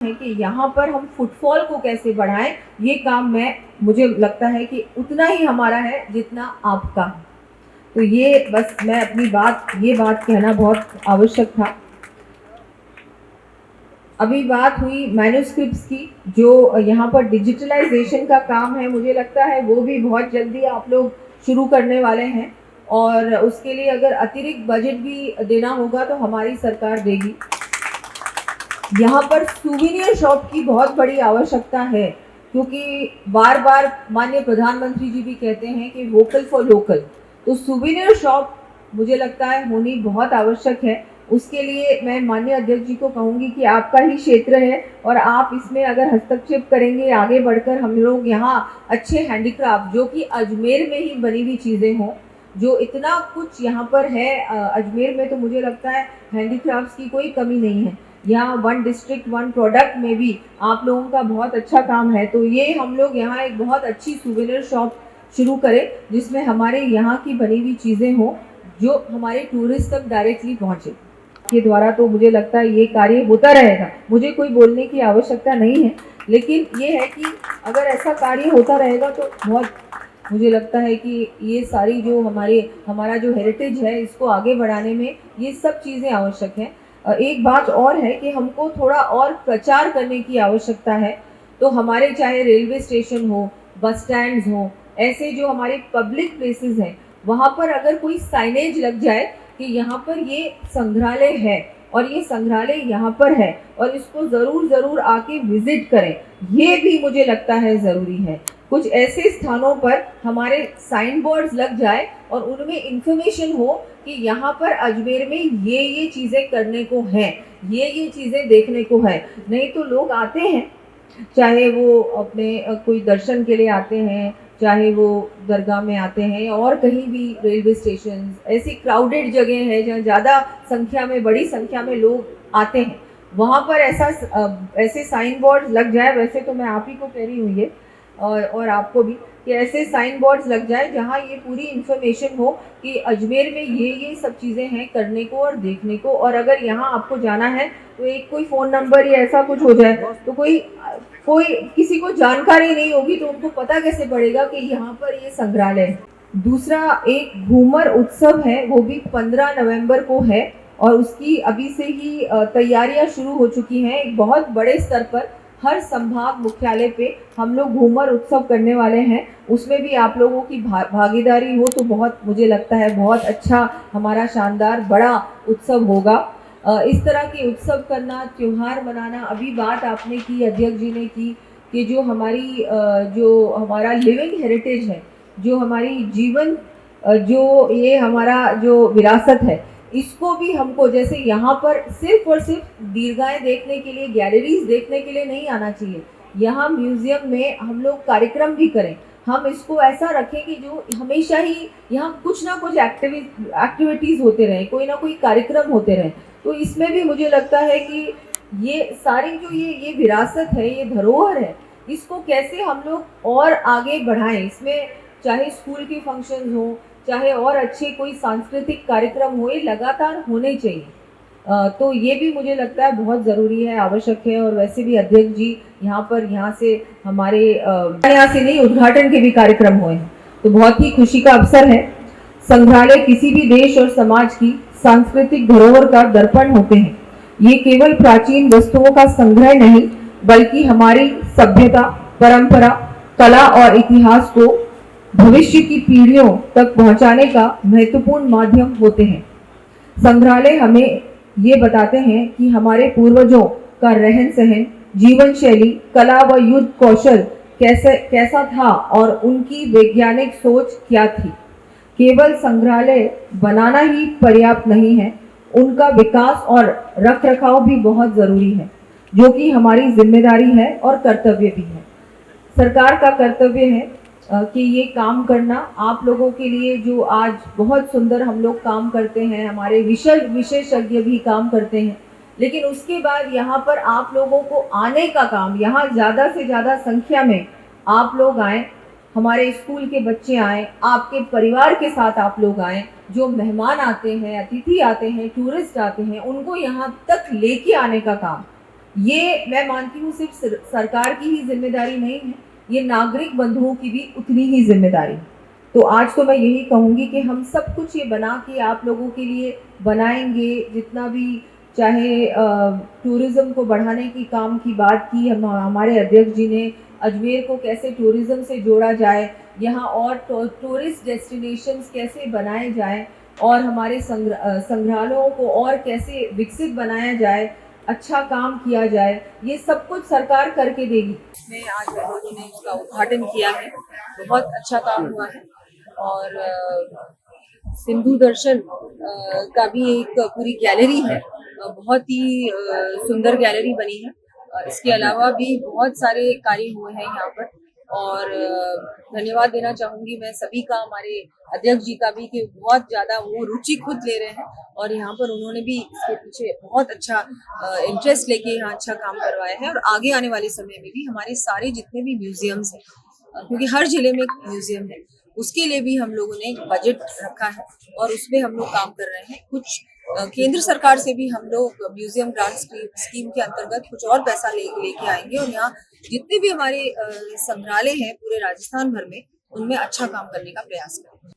है कि यहाँ पर हम फुटफॉल को कैसे बढ़ाएं, ये काम मुझे लगता है कि उतना ही हमारा है जितना आपका है। तो ये बस मैं अपनी ये बात कहना बहुत आवश्यक था। अभी बात हुई मैन्युस्क्रिप्ट्स की, जो यहाँ पर डिजिटलाइजेशन का काम है, मुझे लगता है वो भी बहुत जल्दी आप लोग शुरू करने वाले हैं और उसके लिए अगर अतिरिक्त बजट भी देना होगा तो हमारी सरकार देगी। यहाँ पर सुवीनियर शॉप की बहुत बड़ी आवश्यकता है, क्योंकि बार बार माननीय प्रधानमंत्री जी भी कहते हैं कि वोकल फॉर लोकल, तो सुवीनियर शॉप मुझे लगता है होनी बहुत आवश्यक है। उसके लिए मैं माननीय अध्यक्ष जी को कहूँगी कि आपका ही क्षेत्र है और आप इसमें अगर हस्तक्षेप करेंगे, आगे बढ़कर हम लोग यहाँ अच्छे हैंडीक्राफ्ट जो कि अजमेर में ही बनी हुई चीज़ें हों, जो इतना कुछ यहाँ पर है अजमेर में, तो मुझे लगता है हैंडीक्राफ्ट्स की कोई कमी नहीं है। यहाँ वन डिस्ट्रिक्ट वन प्रोडक्ट में भी आप लोगों का बहुत अच्छा काम है, तो ये हम लोग यहाँ एक बहुत अच्छी सुवेनियर शॉप शुरू करें जिसमें हमारे यहाँ की बनी हुई चीज़ें हों जो हमारे टूरिस्ट तक डायरेक्टली पहुँचे। के द्वारा तो मुझे लगता है ये कार्य होता रहेगा, मुझे कोई बोलने की आवश्यकता नहीं है, लेकिन ये है कि अगर ऐसा कार्य होता रहेगा तो बहुत मुझे लगता है कि ये सारी जो हमारा जो हेरिटेज है इसको आगे बढ़ाने में ये सब चीज़ें आवश्यक हैं। एक बात और है कि हमको थोड़ा और प्रचार करने की आवश्यकता है। तो हमारे चाहे रेलवे स्टेशन हो, बस स्टैंड्स हो, ऐसे जो हमारे पब्लिक प्लेसेस हैं, वहाँ पर अगर कोई साइनेज लग जाए कि यहाँ पर ये संग्रहालय है और ये संग्रहालय यहाँ पर है और इसको ज़रूर आके विजिट करें, ये भी मुझे लगता है ज़रूरी है। कुछ ऐसे स्थानों पर हमारे साइन बोर्ड्स लग जाए और उनमें इंफॉर्मेशन हो कि यहाँ पर अजमेर में ये चीज़ें करने को हैं, ये चीज़ें देखने को है। नहीं तो लोग आते हैं, चाहे वो अपने कोई दर्शन के लिए आते हैं, चाहे वो दरगाह में आते हैं और कहीं भी रेलवे स्टेशन, ऐसी क्राउडेड जगह है जहाँ ज़्यादा संख्या में, बड़ी संख्या में लोग आते हैं, वहाँ पर ऐसे साइन बोर्ड लग जाए। वैसे तो मैं आप ही को कह रही हूँ ये और आपको भी कि ऐसे साइन बोर्ड्स लग जाए जहाँ ये पूरी इन्फॉर्मेशन हो कि अजमेर में ये सब चीज़ें हैं करने को और देखने को, और अगर यहाँ आपको जाना है तो एक कोई फ़ोन नंबर या ऐसा कुछ हो जाए तो कोई किसी को जानकारी नहीं होगी तो उनको पता कैसे पड़ेगा कि यहाँ पर ये संग्रहालय है। दूसरा एक घूमर उत्सव है, वो भी 15 नवंबर को है और उसकी अभी से ही तैयारियां शुरू हो चुकी हैं। एक बहुत बड़े स्तर पर हर संभाग मुख्यालय पे हम लोग घूमर उत्सव करने वाले हैं। उसमें भी आप लोगों की भागीदारी हो तो बहुत, मुझे लगता है बहुत अच्छा हमारा शानदार बड़ा उत्सव होगा। इस तरह के उत्सव करना, त्योहार मनाना, अभी बात आपने की, अध्यक्ष जी ने की कि जो हमारा लिविंग हेरिटेज है, जो हमारी जीवन जो ये हमारा जो विरासत है, इसको भी हमको, जैसे यहाँ पर सिर्फ और सिर्फ दीर्घाएं देखने के लिए, गैलरीज देखने के लिए नहीं आना चाहिए। यहाँ म्यूजियम में हम लोग कार्यक्रम भी करें, हम इसको ऐसा रखें कि जो हमेशा ही यहाँ कुछ ना कुछ एक्टिविटीज़ होते रहें, कोई ना कोई कार्यक्रम होते रहें। तो इसमें भी मुझे लगता है कि ये सारी जो ये विरासत है, ये धरोहर है, इसको कैसे हम लोग और आगे बढ़ाएं। इसमें चाहे स्कूल के फंक्शंस हो, चाहे और अच्छे कोई सांस्कृतिक कार्यक्रम हो, ये लगातार होने चाहिए। तो ये भी मुझे लगता है बहुत ज़रूरी है, आवश्यक है। और वैसे भी अध्यक्ष जी यहाँ से हमारे यहाँ से नहीं, उद्घाटन के भी कार्यक्रम हुए हैं, तो बहुत ही खुशी का अवसर है। संग्रहालय किसी भी देश और समाज की सांस्कृतिक धरोहर का दर्पण होते हैं। ये केवल प्राचीन वस्तुओं का संग्रह नहीं, बल्कि हमारी सभ्यता, परंपरा, कला और इतिहास को भविष्य की पीढ़ियों तक पहुंचाने का महत्वपूर्ण माध्यम होते हैं। संग्रहालय हमें ये बताते हैं कि हमारे पूर्वजों का रहन सहन, जीवन शैली, कला व युद्ध कौशल कैसा था और उनकी वैज्ञानिक सोच क्या थी। केवल संग्रहालय बनाना ही पर्याप्त नहीं है, उनका विकास और रखरखाव भी बहुत ज़रूरी है, जो कि हमारी जिम्मेदारी है और कर्तव्य भी है। सरकार का कर्तव्य है कि ये काम करना। आप लोगों के लिए जो आज बहुत सुंदर हम लोग काम करते हैं, हमारे विशेषज्ञ भी काम करते हैं, लेकिन उसके बाद यहाँ पर आप लोगों को आने का काम, यहाँ ज़्यादा से ज़्यादा संख्या में आप लोग आएँ, हमारे स्कूल के बच्चे आएँ, आपके परिवार के साथ आप लोग आएँ, जो मेहमान आते हैं, अतिथि आते हैं, टूरिस्ट आते हैं, उनको यहाँ तक लेके आने का काम ये मैं मानती हूँ सिर्फ सरकार की ही जिम्मेदारी नहीं है, ये नागरिक बंधुओं की भी उतनी ही जिम्मेदारी। तो आज तो मैं यही कहूँगी कि हम सब कुछ ये बना के आप लोगों के लिए बनाएंगे, जितना भी चाहे टूरिज़्म को बढ़ाने की काम की बात की हमारे अध्यक्ष जी ने, अजमेर को कैसे टूरिज़्म से जोड़ा जाए, यहाँ और टूरिस्ट डेस्टिनेशंस कैसे बनाए जाएं और हमारे संग्रहालयों को और कैसे विकसित बनाया जाए, अच्छा काम किया जाए, ये सब कुछ सरकार करके देगी। मैं आज मेहरोली ने उसका उद्घाटन किया है, बहुत अच्छा काम हुआ है। और सिंधु दर्शन का भी एक पूरी गैलरी है, बहुत ही सुंदर गैलरी बनी है। इसके अलावा भी बहुत सारे कार्य हुए हैं यहाँ पर और धन्यवाद देना चाहूँगी मैं सभी का, हमारे अध्यक्ष जी का भी, कि बहुत ज़्यादा वो रुचि खुद ले रहे हैं और यहाँ पर उन्होंने भी इसके पीछे बहुत अच्छा इंटरेस्ट लेके यहाँ अच्छा काम करवाया है। और आगे आने वाले समय में भी हमारे सारे जितने भी म्यूजियम्स हैं, क्योंकि हर जिले में एक म्यूजियम है, उसके लिए भी हम लोगों ने बजट रखा है और उसमें हम लोग काम कर रहे हैं। कुछ केंद्र सरकार से भी हम लोग म्यूजियम ग्रांट स्कीम के अंतर्गत कुछ और पैसा लेके आएंगे और यहाँ जितने भी हमारे संग्रहालय हैं पूरे राजस्थान भर में, उनमें अच्छा काम करने का प्रयास करेंगे।